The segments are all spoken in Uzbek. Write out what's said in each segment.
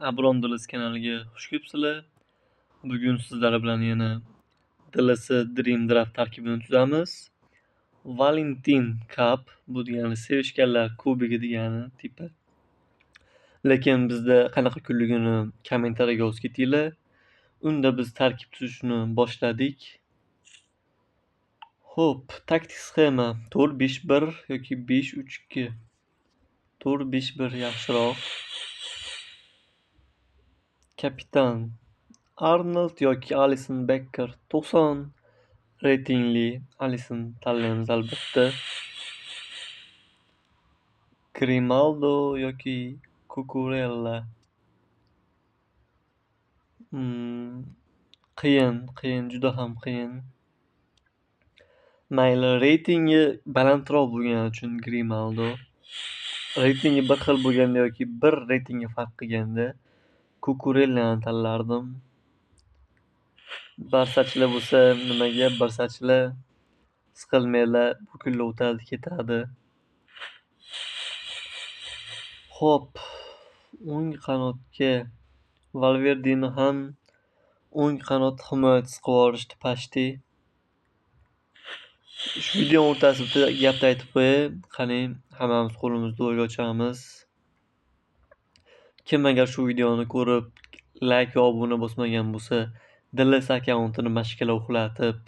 Abrondilus kanaliga xush kelibsizlar. Bugun sizlar bilan yana DLC Dream Draft tarkibini tuzamiz. Valentin Cup bu degani sevishganlar kubigi degani tipi. Lekin bizda qanaqa kunligini kommentariyaga yozib ketinglar. Unda biz tarkib tuzishni boshladik. Xo'p, taktik sxema 4-5-1 yoki 5-3-2. 4-5-1 yaxshiroq. Kapitan Arnold yoki Alisson Becker 90 reytingli Alisson tanlaymiz albatta. Grimaldo yoki Cucurella. Qiyin, juda ham qiyin. Mayli, reytingi balandroq bo'lgani uchun Grimaldo. Reytingi bir xil bo'lganda yoki bir reytingi farq qilganda Cucurellani tanlardim. Barsachilar bo'lsa nimaga? Barsachilar siqilmaylar, bu kunlar o'tadi, ketadi. Xo'p, o'ng qanotga Valverdeni ham o'ng qanot himoyachisi qilib yuborishdi pashti. Shu video o'rtasida gapni aytib qo'yay. Qani, hammamiz qo'limizni do'lga ochamiz. Kim agar shu videoni ko'rib, like va obuna bosmagan bo'lsa, DLS akkauntini mashkala uxlatib,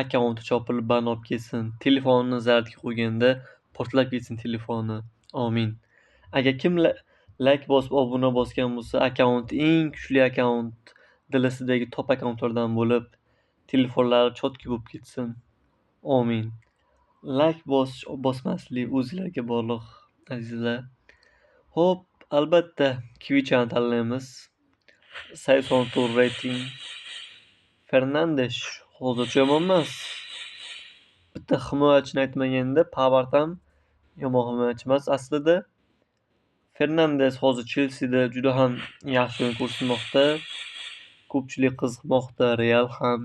akkaunti chopilib ban olib ketsin. Telefonini zaryadga qo'yganda portlab ketsin telefoni. Amin. Agar kim like bosib obuna bosgan bo'lsa, akkaunt eng kuchli akkaunt DLSdagi top akkauntlardan bo'lib, telefonlari cho'tki bo'lib ketsin. Amin. Like bosmaslik o'zingizlarga bog'liq, azizlar. Xo'p, albatta Kvichani tanlaymiz. 84 reyting. Fernandes hozircha yomon emas. Bitta himoyachini aytmaganda, Pavard ham yomon himoyachi emas aslida. Fernandes hozir Chelseada juda ham yaxshi o'yin ko'rsatmoqda. Ko'pchilik qiziqmoqda, Real ham.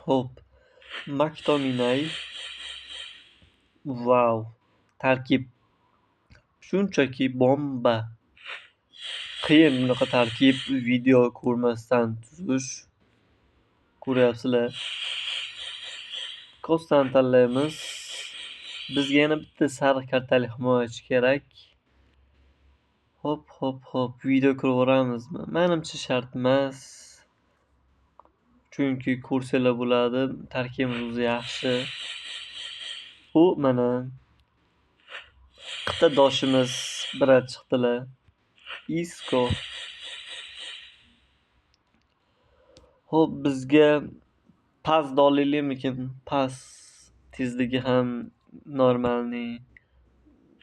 Xo'p, McTominay. Wow, tarkib shunchaki bomba. Qiyin bunaqa tarkib video ko'rmasdan tuzish. Ko'ryapsizlar. Kostani tanlaymiz. Bizga yana bitta sariq kartali himoyachi kerak. Hop, video ko'raveramizmi? Menimcha shart emas. Chunki ko'rsanglar bo'ladi, tarkibimiz o'zi yaxshi. Bu mana qit'adoshimiz birat chiqdilar. Isco. Xo'p, bizga pas doliylikmikin? Pas tezligi ham normalniy.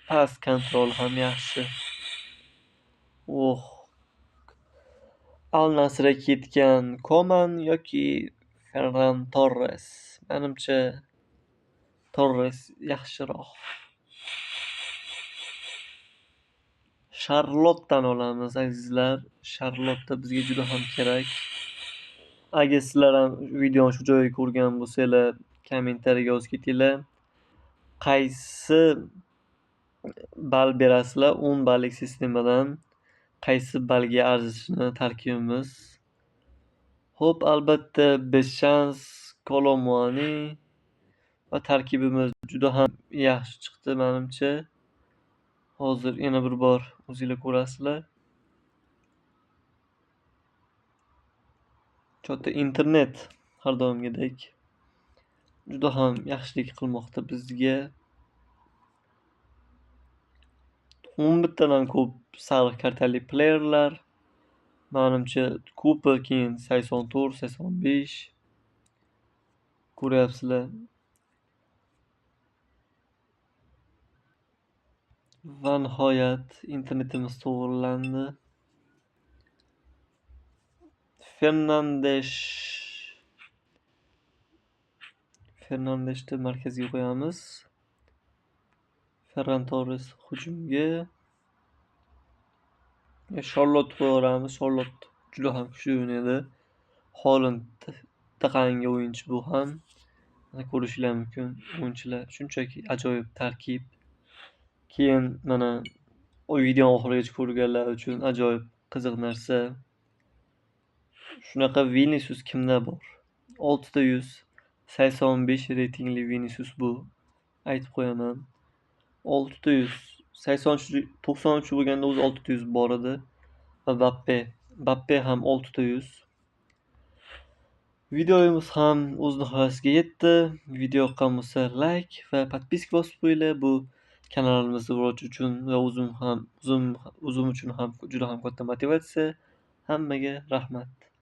Pas kontrol ham yaxshi. Al Nasrga ketgan Koman yoki Ferran Torres. Menimcha Torres yaxshiroq. Charlotte'dan olamiz azizlar. Charlotte bizga juda ham kerak. Agar sizlar ham videoni shu joyga ko'rgan bo'lsanglar, kommentariyaga yozib ketinglar. Qaysi ball berasizlar? 10 ballik sistemadan qaysi ballga arzishini tarkibimiz. Xo'p, albatta Beshans, Kolomwani va tarkibimiz juda ham yaxshi chiqdi menimcha. Hozir yana bir bor o'zingizlar ko'rasizlar. Chota internet har doimgidek juda ham yaxshilik qilmoqda bizga. 11 tadan ko'p sariq kartali playerlar. Menimcha Cooper keyin 84, 85. Ko'ryapsizlar. Va nihoyat internetimiz to'g'rilandi. Fernandesni markazga qo'yamiz. Ferran Torres hujumga. Charlotte qo'yamiz. Charlotte juda ham kuchli o'ynaydi. Holland taqangi o'yinchi bu ham. Mana ko'rishinglar mumkin. O'yinchilar shunchaki ajoyib tarkib. Keyin mana O videoni oxirigacha ko'rganlar uchun ajoyib qiziq narsa. Shunaqa Vinisius kimda bor? 685 reytingli Vinisius bu. Aytib qo'yaman. 93 bo'lganda o'zi 600 bor edi. Va Mbappe ham 600. Videomiz ham o'z nihoyasiga yetdi. Video yoqqan bo'lsa like va podpiska bosib qo'yinglar. Bu kanalimizni rivoji uchun va o'zim uchun ham juda ham katta motivatsiya. Hammaga rahmat.